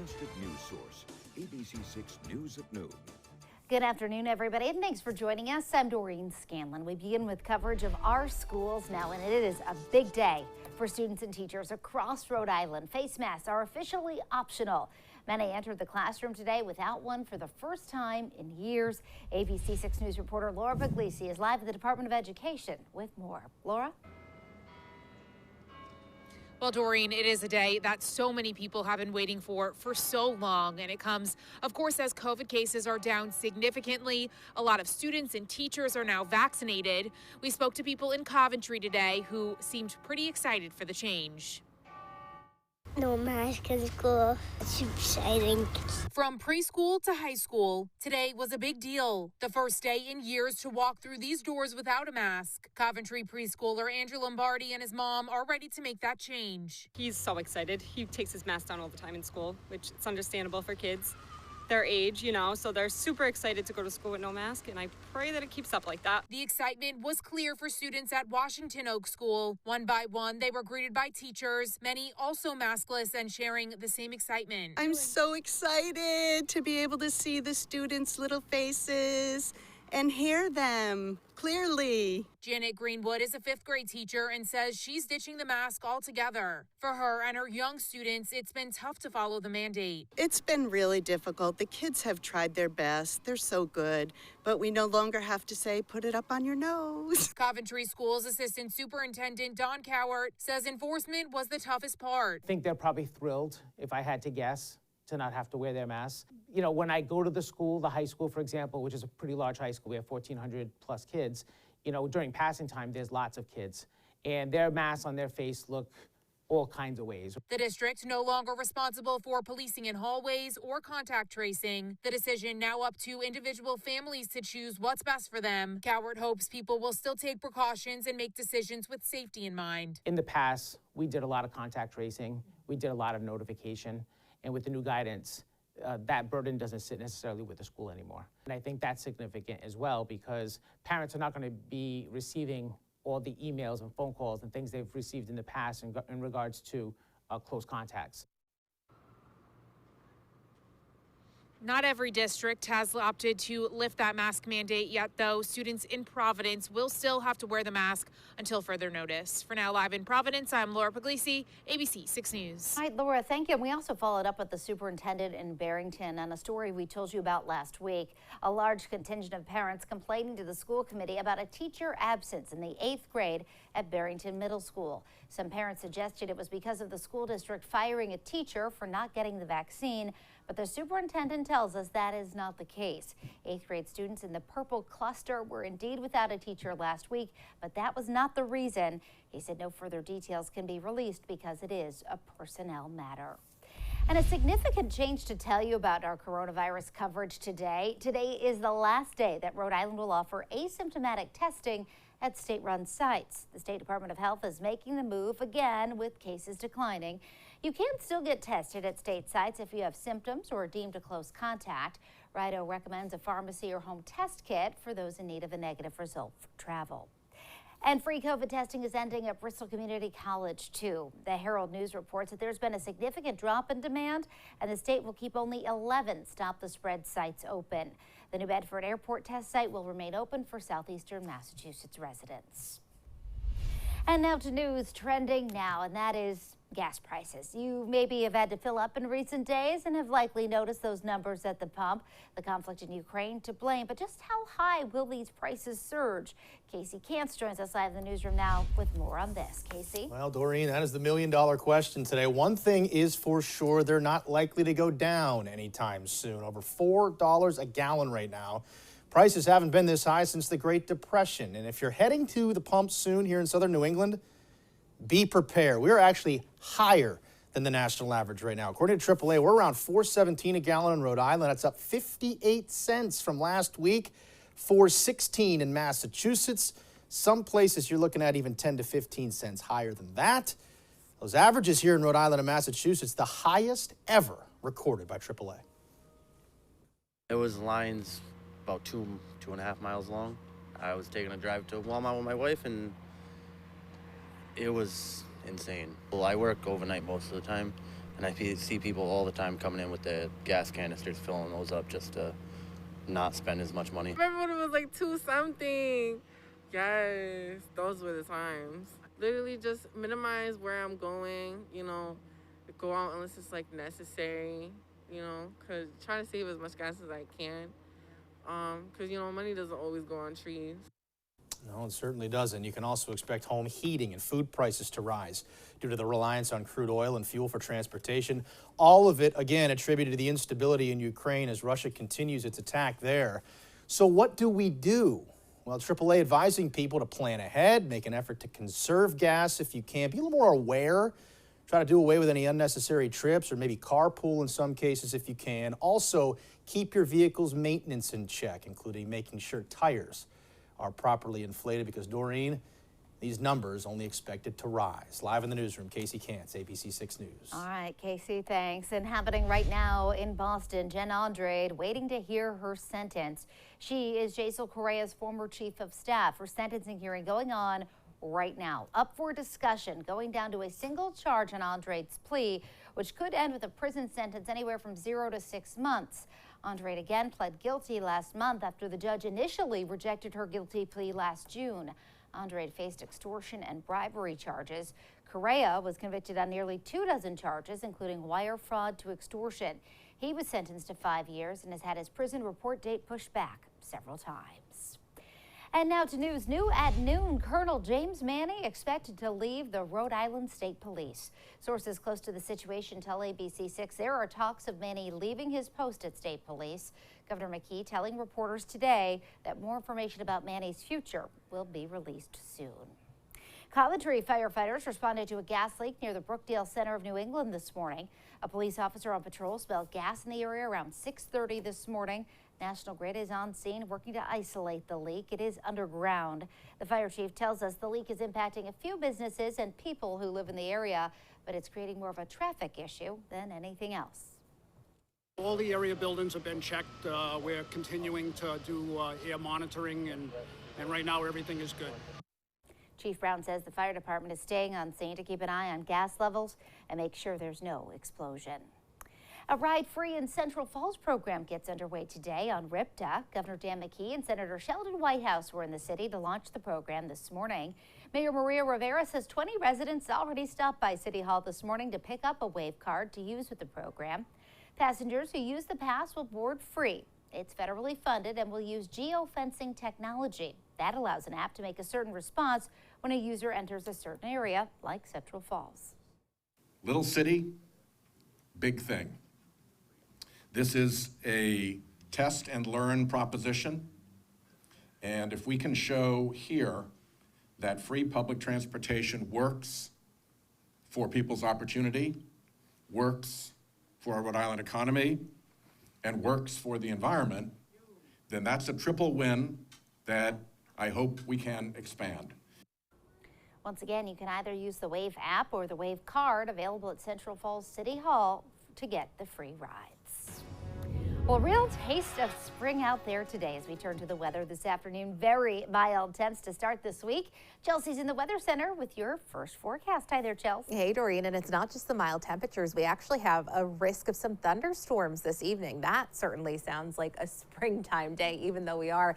trusted news source, ABC6 News at Noon. Good afternoon, everybody, and thanks for joining us. I'm Doreen Scanlon. We begin with coverage of our schools now, and it is a big day for students and teachers across Rhode Island. Face masks are officially optional. Many entered the classroom today without one for the first time in years. ABC6 News reporter Laura Puglisi is live at the Department of Education with more. Laura? Well, Doreen, it is a day that so many people have been waiting for so long, and it comes, of course, as COVID cases are down significantly. A lot of students and teachers are now vaccinated. We spoke to people in Coventry today who seemed pretty excited for the change. No mask in school. It's exciting. From preschool to high school, today was a big deal. The first day in years to walk through these doors without a mask. Coventry preschooler Andrew Lombardi and his mom are ready to make that change. He's so excited. He takes his mask down all the time in school, which is understandable for kids their age, so they're super excited to go to school with no mask, and I pray that it keeps up like that. The excitement was clear for students at Washington Oak School. One by one, they were greeted by teachers, many also maskless and sharing the same excitement. I'm so excited to be able to see the students' little faces and hear them clearly. Janet Greenwood is a fifth grade teacher and says she's ditching the mask altogether. For her and her young students, it's been tough to follow the mandate. It's been really difficult. The kids have tried their best. They're so good, but we no longer have to say, put it up on your nose. Coventry Schools Assistant Superintendent Don Cowart says enforcement was the toughest part. I think they're probably thrilled, if I had to guess, to not have to wear their masks. When I go to the school, the high school, for example, which is a pretty large high school, we have 1,400 plus kids, during passing time, there's lots of kids, and their masks on their face look all kinds of ways. The district no longer responsible for policing in hallways or contact tracing. The decision now up to individual families to choose what's best for them. Cowart hopes people will still take precautions and make decisions with safety in mind. In the past, we did a lot of contact tracing. We did a lot of notification. And with the new guidance, that burden doesn't sit necessarily with the school anymore. And I think that's significant as well, because parents are not going to be receiving all the emails and phone calls and things they've received in the past in regards to close contacts. Not every district has opted to lift that mask mandate yet, though. Students in Providence will still have to wear the mask until further notice. For now, live in Providence, I'm Laura Puglisi, ABC 6 News. All right, Laura, thank you. And we also followed up with the superintendent in Barrington on a story we told you about last week. A large contingent of parents complaining to the school committee about a teacher absence in the 8th grade at Barrington Middle School. Some parents suggested it was because of the school district firing a teacher for not getting the vaccine, but the superintendent tells us that is not the case. 8th grade students in the purple cluster were indeed without a teacher last week, but that was not the reason. He said no further details can be released because it is a personnel matter. And a significant change to tell you about our coronavirus coverage today. Today is the last day that Rhode Island will offer asymptomatic testing at state-run sites. The State Department of Health is making the move again with cases declining. You can still get tested at state sites if you have symptoms or are deemed a close contact. RIDO recommends a pharmacy or home test kit for those in need of a negative result for travel. And free COVID testing is ending at Bristol Community College, too. The Herald News reports that there's been a significant drop in demand, and the state will keep only 11 Stop the Spread sites open. The New Bedford Airport test site will remain open for southeastern Massachusetts residents. And now to news trending now, and that is gas prices. You maybe have had to fill up in recent days and have likely noticed those numbers at the pump. The conflict in Ukraine to blame, but just how high will these prices surge? Casey Cantz joins us live in the newsroom now with more on this. Casey? Well, Doreen, that is the million-dollar question today. One thing is for sure, they're not likely to go down anytime soon. Over $4 a gallon right now. Prices haven't been this high since the Great Depression. And if you're heading to the pump soon here in southern New England, be prepared. We're actually higher than the national average right now. According to AAA, we're around $4.17 a gallon in Rhode Island. That's up 58 cents from last week. $4.16 in Massachusetts. Some places you're looking at even 10 to 15 cents higher than that. Those averages here in Rhode Island and Massachusetts, the highest ever recorded by AAA. There was lines about 2.5 miles long. I was taking a drive to Walmart with my wife, and it was insane. Well, I work overnight most of the time, And I see people all the time coming in with the gas canisters, filling those up just to not spend as much money. I remember when it was like 2 something. Yes, those were the times. Literally just minimize where I'm going, you know, go out unless it's like necessary, you know, because try to save as much gas as I can. Because, you know, money doesn't always go on trees. No, it certainly doesn't. You can also expect home heating and food prices to rise due to the reliance on crude oil and fuel for transportation. All of it, again, attributed to the instability in Ukraine as Russia continues its attack there. So what do we do? Well, AAA advising people to plan ahead, make an effort to conserve gas if you can. Be a little more aware. Try to do away with any unnecessary trips or maybe carpool in some cases if you can. Also, keep your vehicle's maintenance in check, including making sure tires are properly inflated because, Doreen, these numbers only expected to rise. Live in the newsroom, Casey Cantz, ABC6 News. All right, Casey, thanks. And happening right now in Boston, Jen Andrade waiting to hear her sentence. She is Jaisal Correa's former chief of staff. Her sentencing hearing going on right now. Up for discussion, going down to a single charge on Andrade's plea, which could end with a prison sentence anywhere from 0 to 6 months. Andrade again pled guilty last month after the judge initially rejected her guilty plea last June. Andrade faced extortion and bribery charges. Correa was convicted on nearly 24 charges, including wire fraud to extortion. He was sentenced to 5 years and has had his prison report date pushed back several times. And now to news new at noon. Colonel James Manny expected to leave the Rhode Island State Police. Sources close to the situation tell ABC6 there are talks of Manny leaving his post at State Police. Governor McKee telling reporters today that more information about Manny's future will be released soon. Coventry firefighters responded to a gas leak near the Brookdale Center of New England this morning. A police officer on patrol smelled gas in the area around 6:30 this morning. National Grid is on scene working to isolate the leak. It is underground. The fire chief tells us the leak is impacting a few businesses and people who live in the area, but it's creating more of a traffic issue than anything else. All the area buildings have been checked. We're continuing to do air monitoring, and right now everything is good. Chief Brown says the fire department is staying on scene to keep an eye on gas levels and make sure there's no explosion. A ride-free in Central Falls program gets underway today on RIPTA. Governor Dan McKee and Senator Sheldon Whitehouse were in the city to launch the program this morning. Mayor Maria Rivera says 20 residents already stopped by City Hall this morning to pick up a wave card to use with the program. Passengers who use the pass will board free. It's federally funded and will use geofencing technology. That allows an app to make a certain response when a user enters a certain area, like Central Falls. Little city, big thing. This is a test and learn proposition. And if we can show here that free public transportation works for people's opportunity, works for our Rhode Island economy, and works for the environment, then that's a triple win that I hope we can expand. Once again, you can either use the Wave app or the Wave card available at Central Falls City Hall to get the free rides. Well, real taste of spring out there today as we turn to the weather this afternoon. Very mild temps to start this week. Chelsea's in the Weather Center with your first forecast. Hi there, Chelsea. Hey, Doreen, and it's not just the mild temperatures. We actually have a risk of some thunderstorms this evening. That certainly sounds like a springtime day, even though we are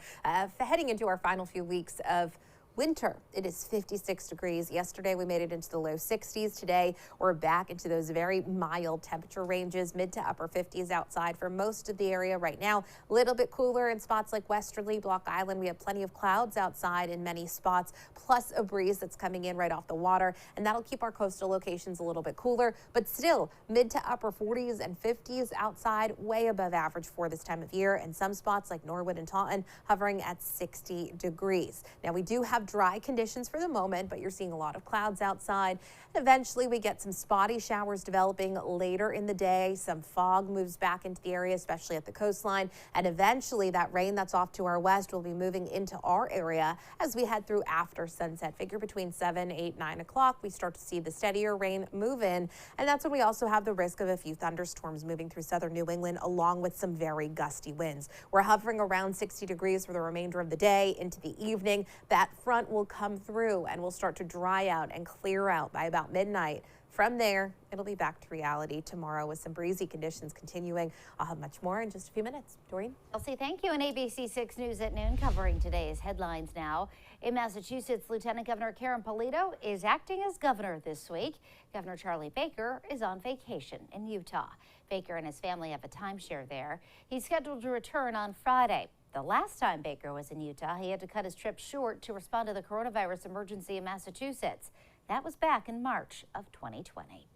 heading into our final few weeks of winter. It is 56 degrees. Yesterday we made it into the low 60s. Today we're back into those very mild temperature ranges, mid to upper 50s outside for most of the area right now. A little bit cooler in spots like Westerly, Block Island. We have plenty of clouds outside in many spots, plus a breeze that's coming in right off the water, and that'll keep our coastal locations a little bit cooler, but still mid to upper 40s and 50s outside, way above average for this time of year, and some spots like Norwood and Taunton hovering at 60 degrees. Now we do have dry conditions for the moment, but you're seeing a lot of clouds outside. Eventually we get some spotty showers developing later in the day. Some fog moves back into the area, especially at the coastline, and eventually that rain that's off to our west will be moving into our area as we head through after sunset. Figure between 7, 8, 9 o'clock we start to see the steadier rain move in, and that's when we also have the risk of a few thunderstorms moving through southern New England, along with some very gusty winds. We're hovering around 60 degrees for the remainder of the day into the evening. That front will come through and will start to dry out and clear out by about midnight. From there, it'll be back to reality tomorrow with some breezy conditions continuing. I'll have much more in just a few minutes. Doreen? Elsie, thank you. And ABC6 News at noon covering today's headlines now. In Massachusetts, Lieutenant Governor Karen Polito is acting as governor this week. Governor Charlie Baker is on vacation in Utah. Baker and his family have a timeshare there. He's scheduled to return on Friday. The last time Baker was in Utah, he had to cut his trip short to respond to the coronavirus emergency in Massachusetts. That was back in March of 2020.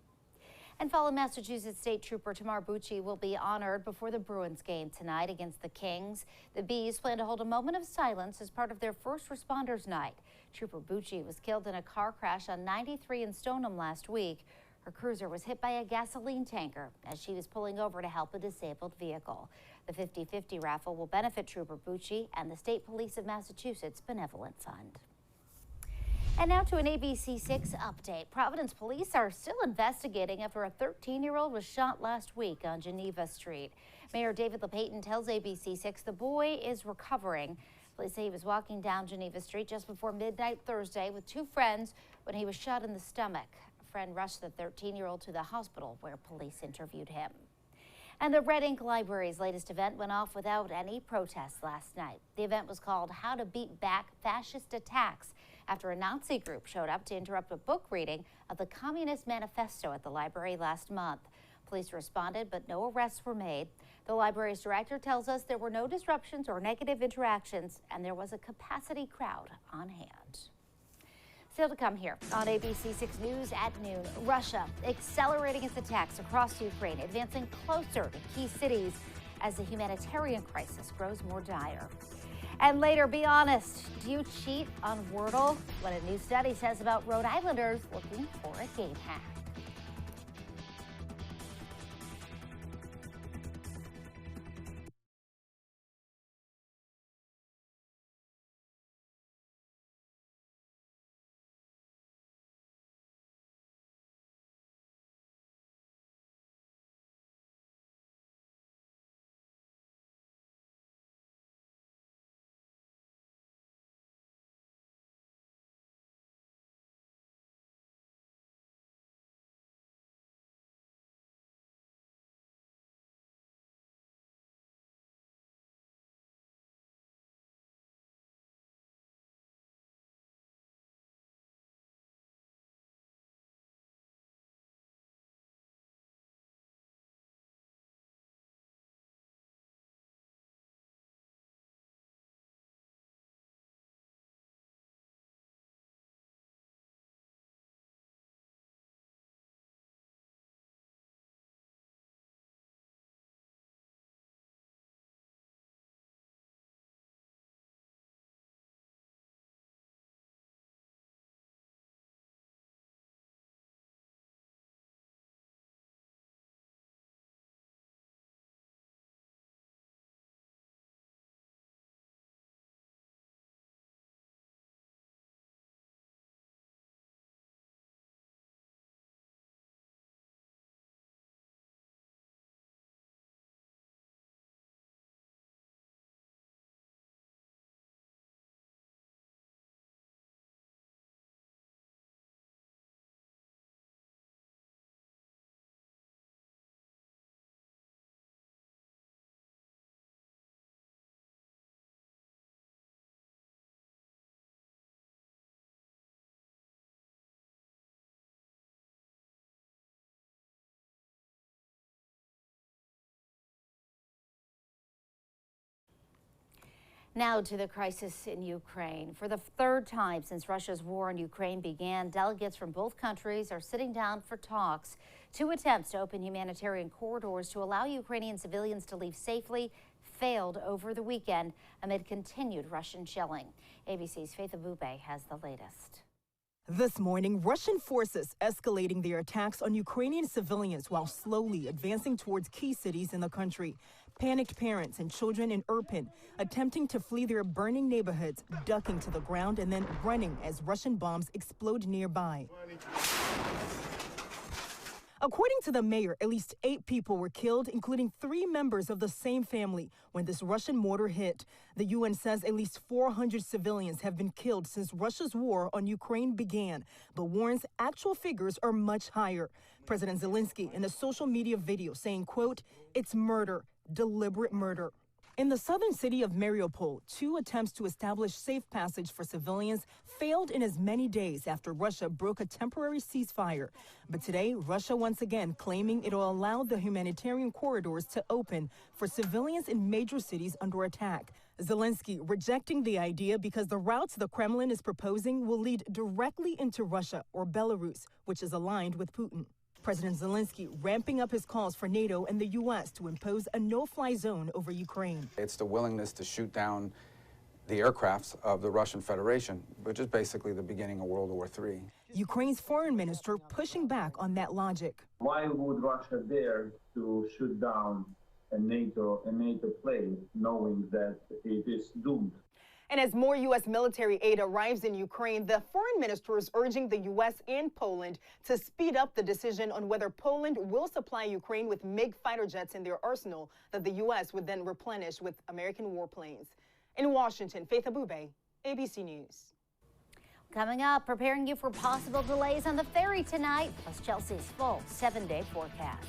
And fallen Massachusetts State Trooper Tamar Bucci will be honored before the Bruins game tonight against the Kings. The Bees plan to hold a moment of silence as part of their first responders night. Trooper Bucci was killed in a car crash on 93 in Stoneham last week. Her cruiser was hit by a gasoline tanker as she was pulling over to help a disabled vehicle. The 50-50 raffle will benefit Trooper Bucci and the State Police of Massachusetts Benevolent Fund. And now to an ABC6 update. Providence police are still investigating after a 13-year-old was shot last week on Geneva Street. Mayor David LePayton tells ABC6 the boy is recovering. Police say he was walking down Geneva Street just before midnight Thursday with two friends when he was shot in the stomach. A friend rushed the 13-year-old to the hospital where police interviewed him. And the Red Ink Library's latest event went off without any protests last night. The event was called How to Beat Back Fascist Attacks after a Nazi group showed up to interrupt a book reading of the Communist Manifesto at the library last month. Police responded, but no arrests were made. The library's director tells us there were no disruptions or negative interactions, and there was a capacity crowd on hand. Still to come here on ABC6 News at noon. Russia accelerating its attacks across Ukraine, advancing closer to key cities as the humanitarian crisis grows more dire. And later, be honest, do you cheat on Wordle? What a new study says about Rhode Islanders looking for a game hack. Now to the crisis in Ukraine. For the third time since Russia's war in Ukraine began, delegates from both countries are sitting down for talks. Two attempts to open humanitarian corridors to allow Ukrainian civilians to leave safely failed over the weekend amid continued Russian shelling. ABC's Faith Abube has the latest. This morning, Russian forces escalating their attacks on Ukrainian civilians while slowly advancing towards key cities in the country. Panicked parents and children in Irpin attempting to flee their burning neighborhoods, ducking to the ground and then running as Russian bombs explode nearby. According to the mayor, at least 8 people were killed, including 3 members of the same family, when this Russian mortar hit. The UN says at least 400 civilians have been killed since Russia's war on Ukraine began, but warns actual figures are much higher. President Zelensky in a social media video saying, quote, "It's murder, deliberate murder." In the southern city of Mariupol, 2 attempts to establish safe passage for civilians failed in as many days after Russia broke a temporary ceasefire. But today, Russia once again claiming it will allow the humanitarian corridors to open for civilians in major cities under attack. Zelensky rejecting the idea because the routes the Kremlin is proposing will lead directly into Russia or Belarus, which is aligned with Putin. President Zelensky ramping up his calls for NATO and the U.S. to impose a no-fly zone over Ukraine. It's the willingness to shoot down the aircrafts of the Russian Federation, which is basically the beginning of World War III. Ukraine's foreign minister pushing back on that logic. Why would Russia dare to shoot down a NATO plane, knowing that it is doomed? And as more U.S. military aid arrives in Ukraine, the foreign minister is urging the U.S. and Poland to speed up the decision on whether Poland will supply Ukraine with MiG fighter jets in their arsenal that the U.S. would then replenish with American warplanes. In Washington, Faith Abube, ABC News. Coming up, preparing you for possible delays on the ferry tonight, plus Chelsea's full 7-day forecast.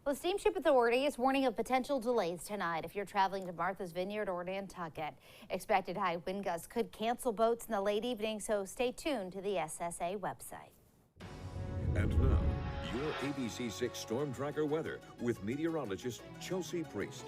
Well, the Steamship Authority is warning of potential delays tonight if you're traveling to Martha's Vineyard or Nantucket. Expected high wind gusts could cancel boats in the late evening, so stay tuned to the SSA website. And now, your ABC6 Storm Tracker weather with meteorologist Chelsea Priest.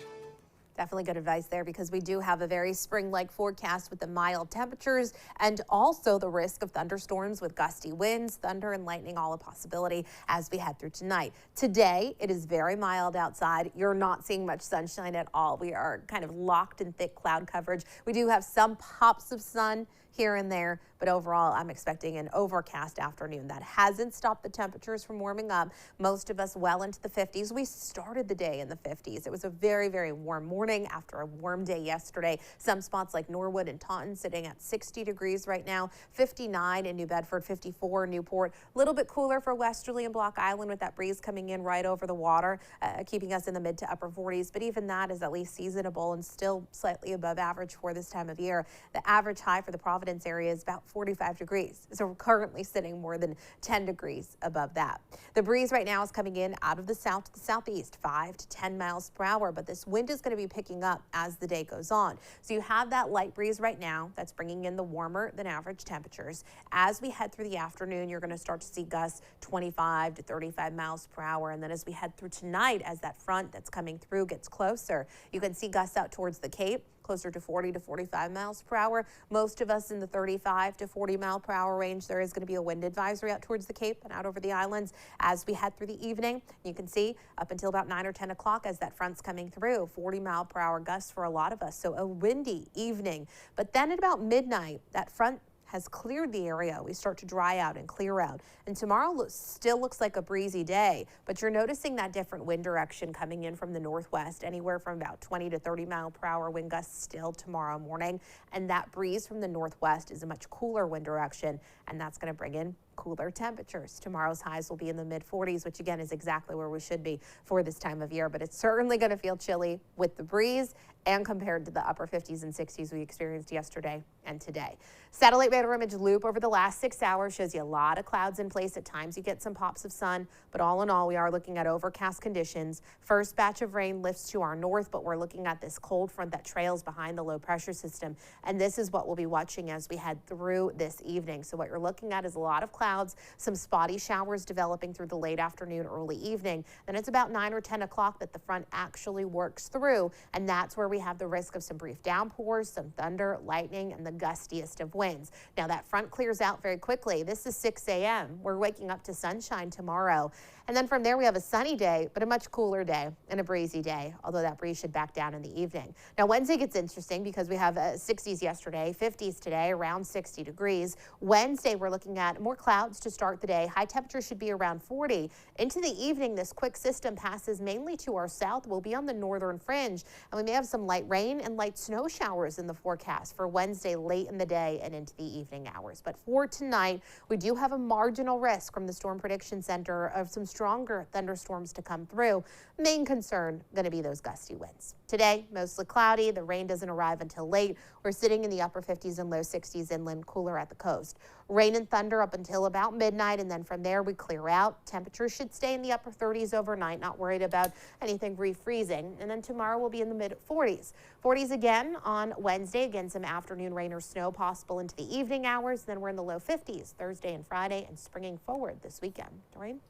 Definitely good advice there, because we do have a very spring-like forecast with the mild temperatures and also the risk of thunderstorms with gusty winds, thunder and lightning, all a possibility as we head through tonight. Today, it is very mild outside. You're not seeing much sunshine at all. We are kind of locked in thick cloud coverage. We do have some pops of sun here and there, but overall I'm expecting an overcast afternoon. That hasn't stopped the temperatures from warming up. Most of us well into the 50s. We started the day in the 50s. It was a very, very warm morning after a warm day yesterday. Some spots like Norwood and Taunton sitting at 60 degrees right now, 59 in New Bedford, 54 in Newport. A little bit cooler for Westerly and Block Island with that breeze coming in right over the water, keeping us in the mid to upper 40s, but even that is at least seasonable and still slightly above average for this time of year. The average high for the Providence area is about 45 degrees. So we're currently sitting more than 10 degrees above that. The breeze right now is coming in out of the south to the southeast, 5 to 10 miles per hour, but this wind is going to be picking up as the day goes on. So you have that light breeze right now that's bringing in the warmer than average temperatures. As we head through the afternoon, you're going to start to see gusts 25 to 35 miles per hour. And then as we head through tonight, as that front that's coming through gets closer, you can see gusts out towards the Cape, closer to 40 to 45 miles per hour. Most of us in the 35 to 40 mile per hour range. There is going to be a wind advisory out towards the Cape and out over the islands as we head through the evening. You can see up until about 9 or 10 o'clock as that front's coming through, 40 mile per hour gusts for a lot of us. So a windy evening. But then at about midnight, that front has cleared the area. We start to dry out and clear out. And tomorrow still looks like a breezy day, but you're noticing that different wind direction coming in from the northwest, anywhere from about 20 to 30 mile per hour wind gusts still tomorrow morning. And that breeze from the northwest is a much cooler wind direction, and that's going to bring in cooler temperatures. Tomorrow's highs will be in the mid 40s, which again is exactly where we should be for this time of year, but it's certainly going to feel chilly with the breeze and compared to the upper 50s and 60s we experienced yesterday and today. Satellite radar image loop over the last 6 hours shows you a lot of clouds in place. At times you get some pops of sun, but all in all, we are looking at overcast conditions. First batch of rain lifts to our north, but we're looking at this cold front that trails behind the low pressure system. And this is what we'll be watching as we head through this evening. So what you're looking at is a lot of clouds, some spotty showers developing through the late afternoon, early evening. Then it's about 9 or 10 o'clock that the front actually works through, and that's where we have the risk of some brief downpours, some thunder, lightning, and the gustiest of winds. Now that front clears out very quickly. This is 6 a.m. We're waking up to sunshine tomorrow. And then from there, we have a sunny day, but a much cooler day and a breezy day, although that breeze should back down in the evening. Now, Wednesday gets interesting because we have 60s yesterday, 50s today, around 60 degrees. Wednesday, we're looking at more clouds to start the day. High temperature should be around 40. Into the evening, this quick system passes mainly to our south. We'll be on the northern fringe, and we may have some light rain and light snow showers in the forecast for Wednesday late in the day and into the evening hours. But for tonight, we do have a marginal risk from the Storm Prediction Center of some stronger thunderstorms to come through. Main concern going to be those gusty winds. Today, mostly cloudy. The rain doesn't arrive until late. We're sitting in the upper 50s and low 60s inland, cooler at the coast. Rain and thunder up until about midnight, and then from there we clear out. Temperatures should stay in the upper 30s overnight, not worried about anything refreezing. And then tomorrow we'll be in the mid 40s. 40s again on Wednesday. Again, some afternoon rain or snow possible into the evening hours. Then we're in the low 50s Thursday and Friday, and springing forward this weekend. Doreen?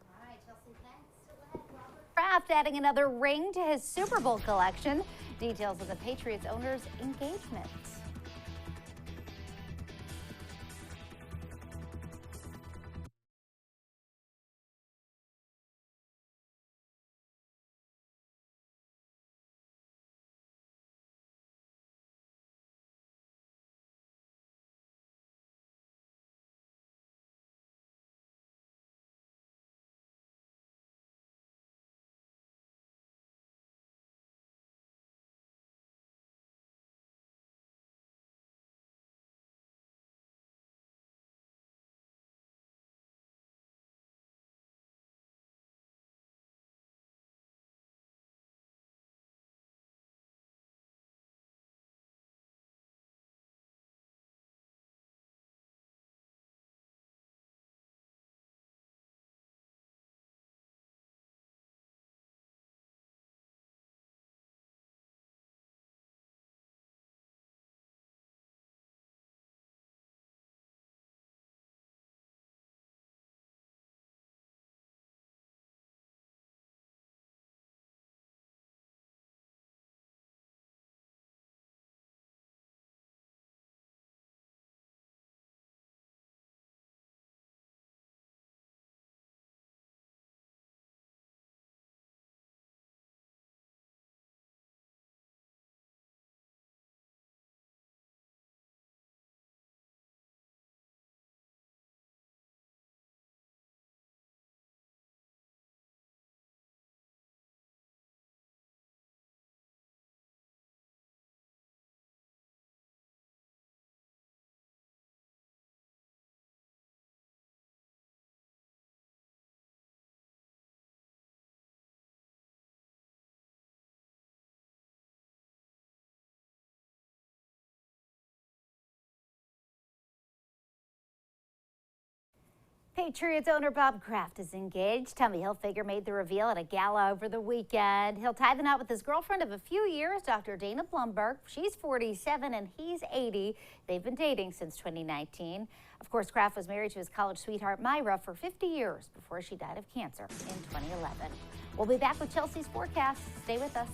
Kraft adding another ring to his Super Bowl collection. Details of the Patriots owner's engagement. Patriots owner Bob Kraft is engaged. Tommy Hilfiger made the reveal at a gala over the weekend. He'll tie the knot with his girlfriend of a few years, Dr. Dana Blumberg. She's 47 and he's 80. They've been dating since 2019. Of course, Kraft was married to his college sweetheart Myra for 50 years before she died of cancer in 2011. We'll be back with Chelsea's forecast. Stay with us.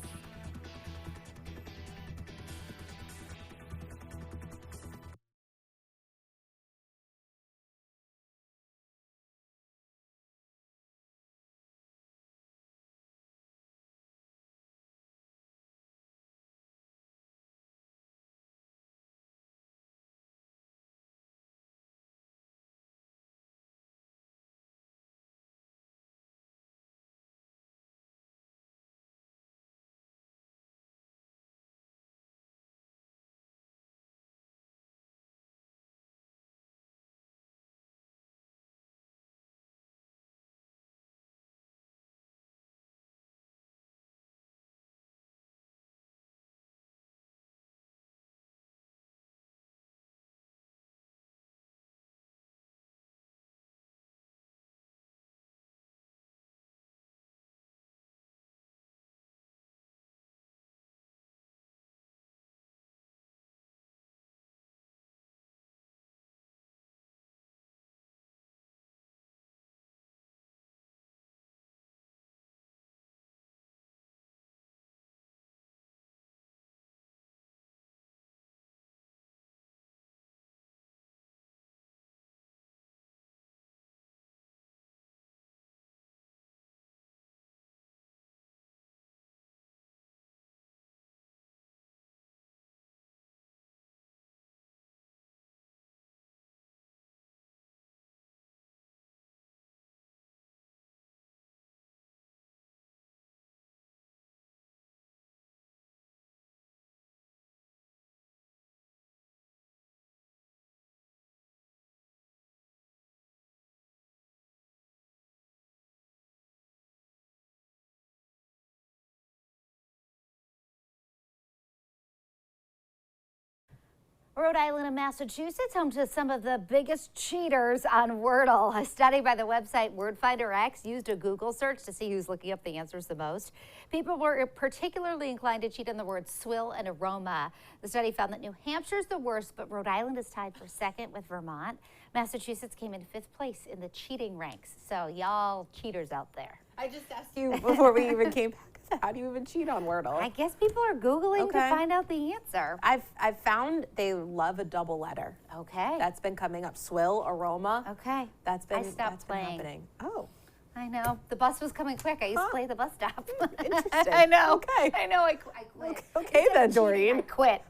Rhode Island and Massachusetts, home to some of the biggest cheaters on Wordle. A study by the website WordFinderX used a Google search to see who's looking up the answers the most. People were particularly inclined to cheat on the words swill and aroma. The study found that New Hampshire's the worst, but Rhode Island is tied for second with Vermont. Massachusetts came in 5th place in the cheating ranks. So y'all cheaters out there. I just asked you before we even came back. How do you even cheat on Wordle? I guess people are Googling to find out the answer. I've found they love a double letter. Okay. That's been coming up. Swill, aroma. Okay. That's been playing. happening. Oh. I know. The bus was coming quick. I used to play at the bus stop. Interesting. I know. Okay. I know. I quit. Okay then, Doreen. I quit.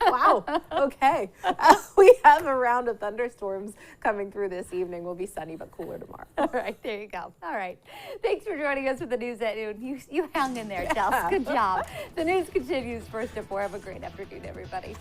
Wow. Okay. We have a round of thunderstorms coming through this evening. We'll be sunny but cooler tomorrow. All right. There you go. All right. Thanks for joining us for the news at noon. You hung in there, Chelsea. Good job. The news continues first at 4. Have a great afternoon, everybody.